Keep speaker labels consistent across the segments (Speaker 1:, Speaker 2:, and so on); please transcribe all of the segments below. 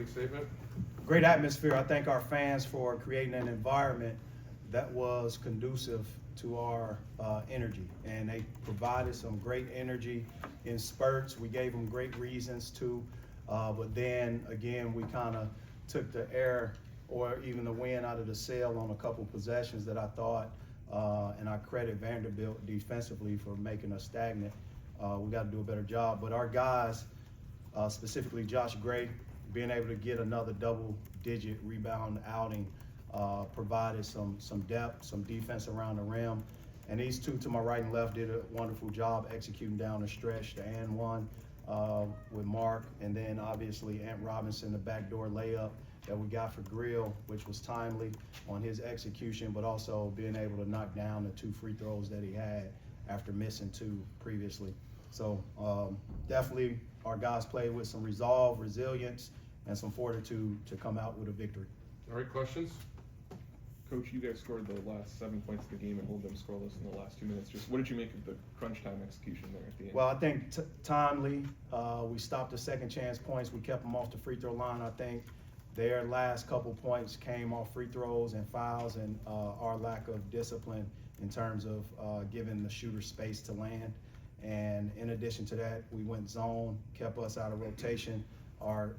Speaker 1: statement.
Speaker 2: Great atmosphere. I thank our fans for creating an environment that was conducive to our energy, and they provided some great energy in spurts. We gave them great reasons to, but then again, we kind of took the air or even the wind out of the sail on a couple possessions that I thought, and I credit Vanderbilt defensively for making us stagnant. We got to do a better job, but our guys, specifically Josh Gray, being able to get another double-digit rebound outing, provided some depth, some defense around the rim. And these two to my right and left did a wonderful job executing down the stretch, the and one with Mark, and then obviously Ant Robinson, the backdoor layup that we got for Grill, which was timely on his execution, but also being able to knock down the 2 free throws that he had after missing 2 previously. So definitely our guys played with some resolve, resilience, and some fortitude to come out with a victory.
Speaker 1: All right, questions?
Speaker 3: Coach, you guys scored the last 7 points of the game and hold them scoreless in the last 2 minutes. Just what did you make of the crunch time execution there at the end?
Speaker 2: Well, I think timely. We stopped the second chance points. We kept them off the free throw line. I think their last couple points came off free throws and fouls, and our lack of discipline in terms of giving the shooter space to land. And in addition to that, we went zone, kept us out of rotation. Our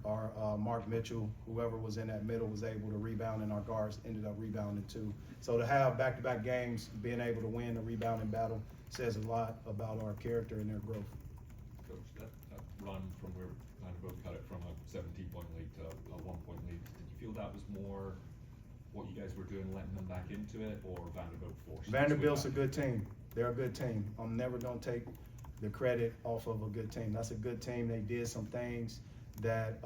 Speaker 2: Mark Mitchell, whoever was in that middle, was able to rebound, and our guards ended up rebounding too. So to have back-to-back games, being able to win the rebounding battle says a lot about our character and their growth.
Speaker 4: Coach, that run from where Vanderbilt cut it from a 17-point lead to a 1-point lead, did you feel that was more what you guys were doing, letting them back into it, or Vanderbilt forced?
Speaker 2: Vanderbilt's a good team. They're a good team. I'm never going to take the credit off of a good team. That's a good team. They did some things that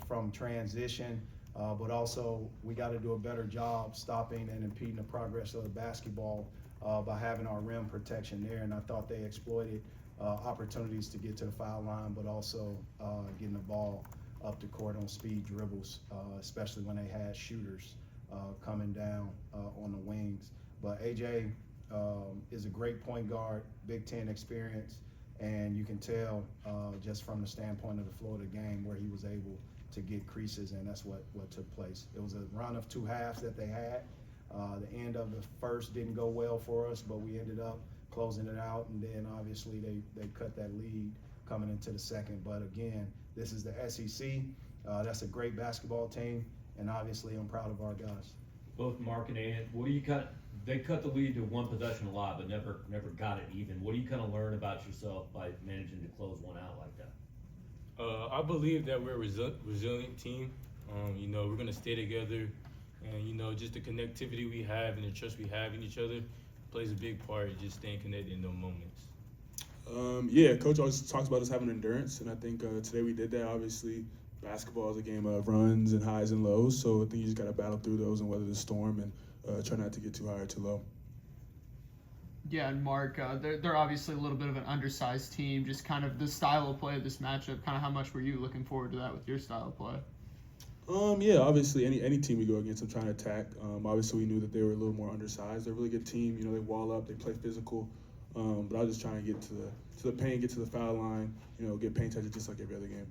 Speaker 2: from transition, but also we got to do a better job stopping and impeding the progress of the basketball by having our rim protection there. And I thought they exploited opportunities to get to the foul line, but also getting the ball up the court on speed dribbles, especially when they had shooters coming down on the wings. But AJ is a great point guard, Big Ten experience. And you can tell just from the standpoint of the flow of the game where he was able to get creases, and that's what took place. It was a run of 2 halves that they had. The end of the first didn't go well for us, but we ended up closing it out, and then obviously they cut that lead coming into the second. But again, this is the SEC. That's a great basketball team, and obviously I'm proud of our guys.
Speaker 5: Both Mark and Ant, what do you they cut the lead to 1 possession a lot, but never got it even. What do you kind of learn about yourself by managing to close one out like that?
Speaker 6: I believe that we're a resilient team. We're going to stay together, and, just the connectivity we have and the trust we have in each other plays a big part in just staying connected in those moments.
Speaker 7: Yeah, Coach always talks about us having endurance, and I think today we did that. Obviously, basketball is a game of runs and highs and lows, so I think you just got to battle through those and weather the storm and try not to get too high or too low.
Speaker 8: Yeah, and Mark, they're obviously a little bit of an undersized team. Just kind of the style of play of this matchup, kind of how much were you looking forward to that with your style of play?
Speaker 7: Yeah, obviously any team we go against, I'm trying to attack. Obviously, we knew that they were a little more undersized. They're a really good team. They wall up, they play physical. But I was just trying to get to the paint, get to the foul line, get paint touches just like every other game.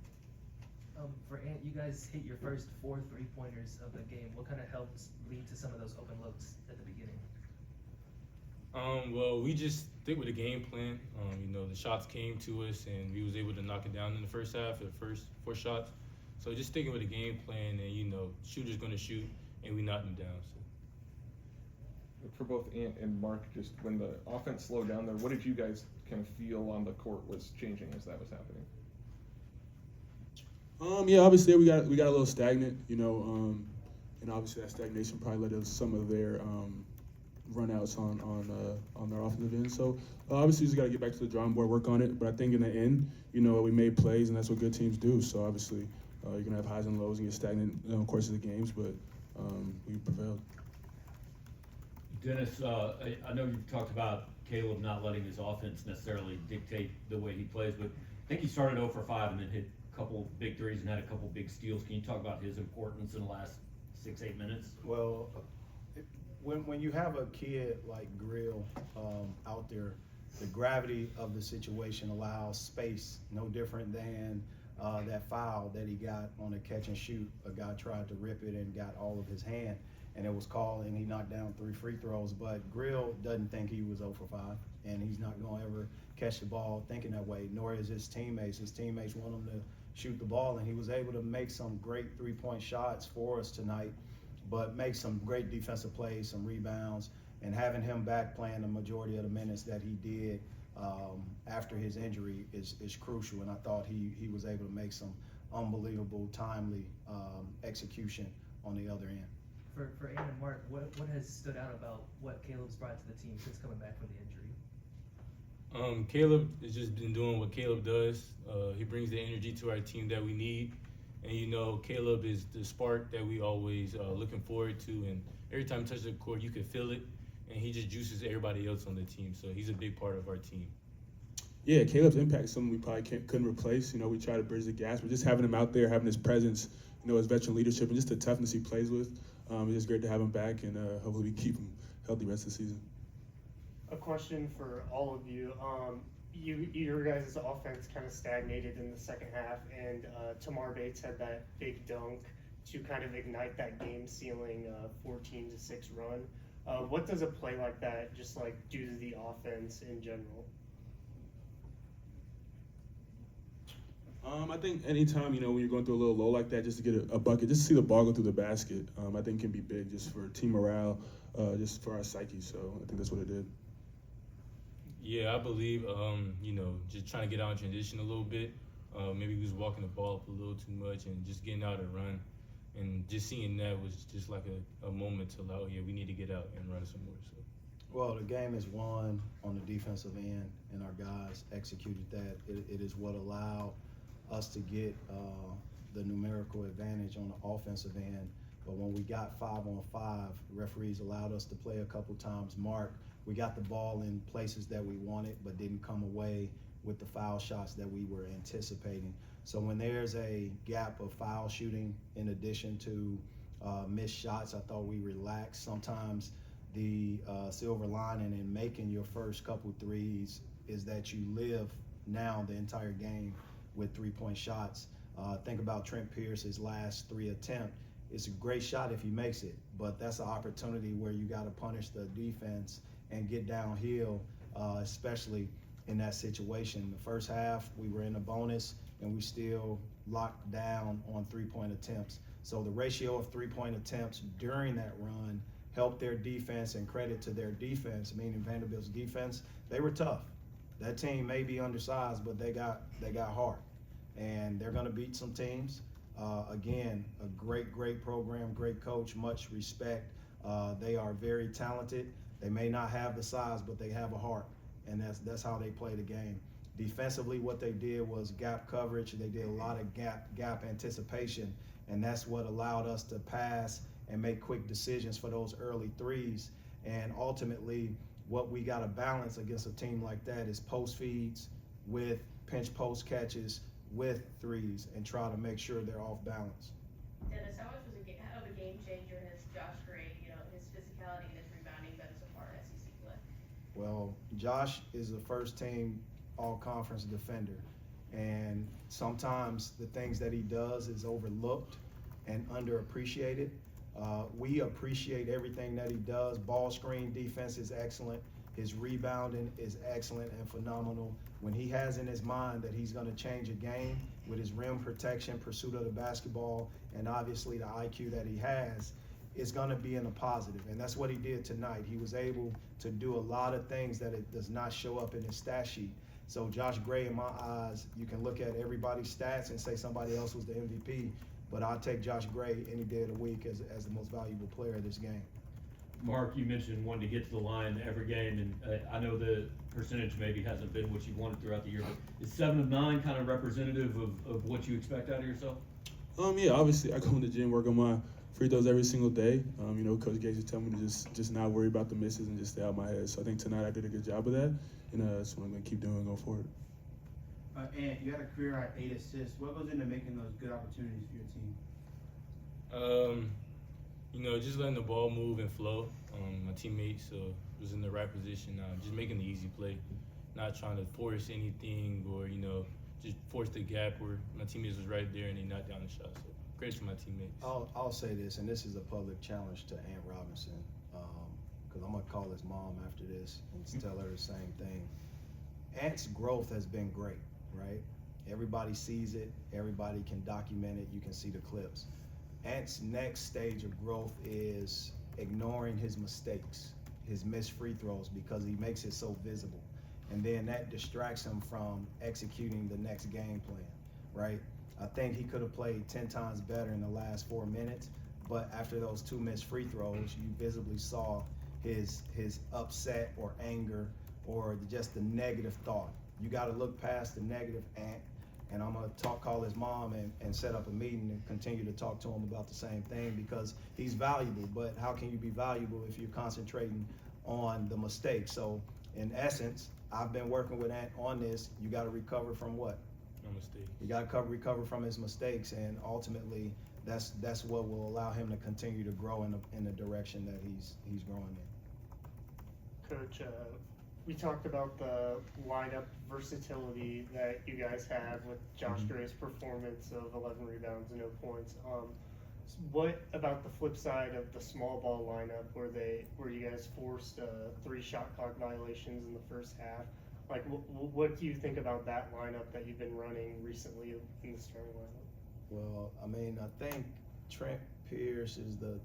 Speaker 9: For Ant, you guys hit your first 4 3-pointers of the game. What kind of helped lead to some of those open looks at the beginning?
Speaker 6: Well, we just stick with the game plan. The shots came to us, and we was able to knock it down in the first half for the first 4 shots. So just sticking with the game plan, and shooter's going to shoot, and we knocked them down. So.
Speaker 3: For both Ant and Mark, just when the offense slowed down there, what did you guys kind of feel on the court was changing as that was happening?
Speaker 7: Yeah, obviously we got a little stagnant, and obviously that stagnation probably led to some of their runouts on their offensive end. So obviously, you just got to get back to the drawing board, work on it. But I think in the end, we made plays, and that's what good teams do. So obviously, you're gonna have highs and lows and get stagnant in the course of the games, but we prevailed.
Speaker 5: Dennis, I know you've talked about Caleb not letting his offense necessarily dictate the way he plays, but I think he started 0 for 5 and then hit a couple big threes and had a couple big steals. Can you talk about his importance in the last 6-8 minutes?
Speaker 2: Well, when you have a kid like Grill out there, the gravity of the situation allows space, no different than that foul that he got on a catch and shoot. A guy tried to rip it and got all of his hand, and it was called, and he knocked down 3 free throws. But Grill doesn't think he was 0 for 5, and he's not going to ever catch the ball thinking that way, nor is his teammates. His teammates want him to shoot the ball, and he was able to make some great three-point shots for us tonight, but make some great defensive plays, some rebounds, and having him back playing the majority of the minutes that he did after his injury is crucial, and I thought he was able to make some unbelievable, timely execution on the other end.
Speaker 9: For Ann and Mark, what has stood out about what Caleb's brought to the team since coming back from the injury?
Speaker 6: Caleb has just been doing what Caleb does. He brings the energy to our team that we need. And, Caleb is the spark that we always looking forward to. And every time he touches the court, you can feel it. And he just juices everybody else on the team. So he's a big part of our team.
Speaker 7: Yeah, Caleb's impact is something we probably couldn't replace. We try to bridge the gaps, but just having him out there, having his presence, his veteran leadership, and just the toughness he plays with, it's just great to have him back, and hopefully we keep him healthy the rest of the season.
Speaker 1: A question for all of you. Your guys' offense kind of stagnated in the second half, and Tamar Bates had that big dunk to kind of ignite that game-sealing 14-6 run. What does a play like that just do to the offense in general?
Speaker 7: I think anytime, when you're going through a little low like that, just to get a bucket, just to see the ball go through the basket, I think can be big just for team morale, just for our psyche. So I think that's what it did.
Speaker 6: Yeah, I believe, just trying to get out in transition a little bit. Maybe we was walking the ball up a little too much and just getting out and run. And just seeing that was just like a moment to allow, we need to get out and run some more. So.
Speaker 2: Well, the game is won on the defensive end, and our guys executed that. It is what allowed us to get the numerical advantage on the offensive end. But when we got 5-on-5, referees allowed us to play a couple times. We got the ball in places that we wanted, but didn't come away with the foul shots that we were anticipating. So when there's a gap of foul shooting in addition to missed shots, I thought we relaxed. Sometimes the silver lining in making your first couple threes is that you live now the entire game with 3-point shots. Think about Trent Pierce's last 3 attempts. It's a great shot if he makes it, but that's an opportunity where you got to punish the defense and get downhill, especially in that situation. The first half, we were in a bonus, and we still locked down on 3-point attempts. So the ratio of 3-point attempts during that run helped their defense, and credit to their defense, meaning Vanderbilt's defense. They were tough. That team may be undersized, but they got heart, and they're going to beat some teams. Again, a great program, great coach, much respect. They are very talented. They may not have the size, but they have a heart, and that's how they play the game. Defensively, what they did was gap coverage. They did a lot of gap anticipation, and that's what allowed us to pass and make quick decisions for those early threes. And ultimately, what we got to balance against a team like that is post feeds with pinch post catches with threes, and try to make sure they're off balance.
Speaker 10: Dennis, how much was a game changer has Josh Gray, his physicality and his rebounding been so far in SEC play?
Speaker 2: Well, Josh is a first team all-conference defender, and sometimes the things that he does is overlooked and underappreciated. We appreciate everything that he does. Ball screen defense is excellent. His rebounding is excellent and phenomenal. When he has in his mind that he's going to change a game with his rim protection, pursuit of the basketball, and obviously the IQ that he has, it's going to be in a positive. And that's what he did tonight. He was able to do a lot of things that it does not show up in his stat sheet. So Josh Gray, in my eyes, you can look at everybody's stats and say somebody else was the MVP, but I'll take Josh Gray any day of the week as the most valuable player of this game.
Speaker 5: Mark, you mentioned wanting to get to the line every game, and I know the percentage maybe hasn't been what you wanted throughout the year, but is 7 of 9 kind of representative of what you expect out of yourself?
Speaker 7: Yeah, obviously I go in the gym, work on my free throws every single day. Coach Gates is telling me to just not worry about the misses and just stay out of my head. So I think tonight I did a good job of that, and that's what I'm going to keep doing going forward.
Speaker 11: And you had a career at 8 assists. What goes into making those good opportunities for your team?
Speaker 6: Just letting the ball move and flow. My teammates was in the right position, just making the easy play, not trying to force anything or, just forced a gap where my teammates was right there and they knocked down the shot. So great for my teammates.
Speaker 2: I'll say this, and this is a public challenge to Ant Robinson, because I'm gonna call his mom after this and tell her the same thing. Ant's growth has been great, right? Everybody sees it, everybody can document it, you can see the clips. Ant's next stage of growth is ignoring his mistakes, his missed free throws, because he makes it so visible. And then that distracts him from executing the next game plan, right? I think he could have played 10 times better in the last 4 minutes, but after those 2 missed free throws, you visibly saw his upset or anger or just the negative thought. You got to look past the negative, Ant, and I'm gonna call his mom and set up a meeting and continue to talk to him about the same thing, because he's valuable. But how can you be valuable if you're concentrating on the mistakes? So in essence, I've been working with Ant on this. You got to recover from what?
Speaker 6: No mistake.
Speaker 2: You got to recover from his mistakes, and ultimately, that's what will allow him to continue to grow in the direction that he's growing in.
Speaker 1: Coach, we talked about the lineup versatility that you guys have with Josh Gray's performance of 11 rebounds and 0 points. What about the flip side of the small ball lineup where you guys forced 3 shot clock violations in the first half? Like, what do you think about that lineup that you've been running recently in the starting lineup?
Speaker 2: Well, I mean, I think Trent Pierce is the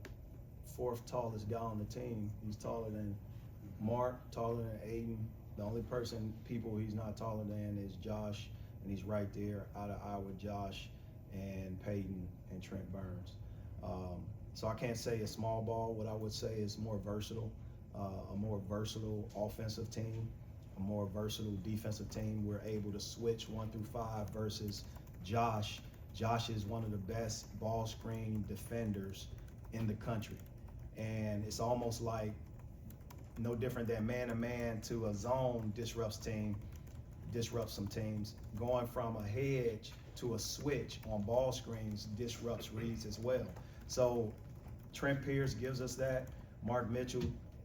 Speaker 2: 4th tallest guy on the team. He's taller than Mark, taller than Aiden. The only people he's not taller than is Josh, and he's right there out of eye with Josh and Peyton and Trent Burns. So I can't say it's small ball. What I would say is more versatile, a more versatile offensive team, a more versatile defensive team. We're able to switch 1 through 5 versus Josh. Josh is one of the best ball screen defenders in the country. And it's almost like no different than man-to-man to a zone disrupts some teams. Going from a hedge to a switch on ball screens disrupts reads as well. So Trent Pierce gives us that. Mark Mitchell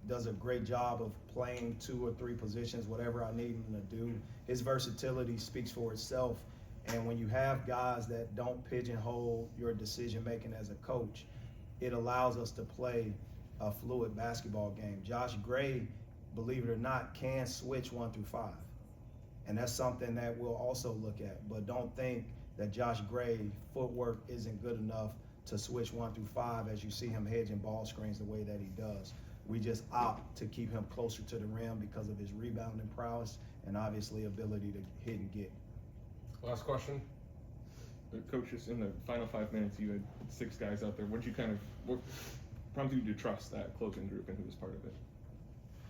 Speaker 2: does a great job of playing 2 or 3 positions, whatever I need him to do. His versatility speaks for itself. And when you have guys that don't pigeonhole your decision-making as a coach, it allows us to play a fluid basketball game. Josh Gray, believe it or not, can switch 1 through 5. And that's something that we'll also look at. But don't think that Josh Gray footwork isn't good enough to switch 1 through 5 as you see him hedging ball screens the way that he does. We just opt to keep him closer to the rim because of his rebounding prowess and obviously ability to hit and get.
Speaker 3: Last question. Coach, just in the final 5 minutes, you had 6 guys out there. What prompted you to trust that closing group and who was part of it?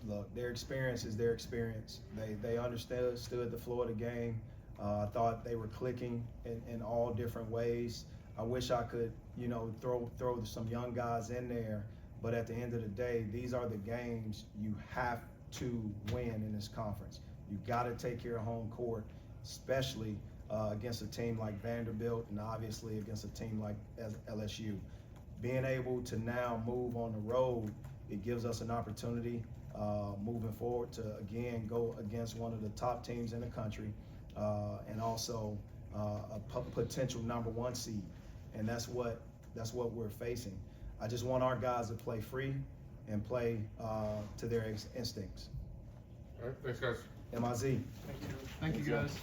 Speaker 2: Look, their experience is their experience. They understood the flow of the game. I thought they were clicking in all different ways. I wish I could, throw some young guys in there, but at the end of the day, these are the games you have to win in this conference. You got to take care of home court, especially against a team like Vanderbilt and obviously against a team like LSU. Being able to now move on the road, it gives us an opportunity moving forward to again go against one of the top teams in the country and also a potential #1 seed, and that's what we're facing. I just want our guys to play free and play to their instincts.
Speaker 3: All right, thanks guys.
Speaker 2: MIZ.
Speaker 8: Thank you guys.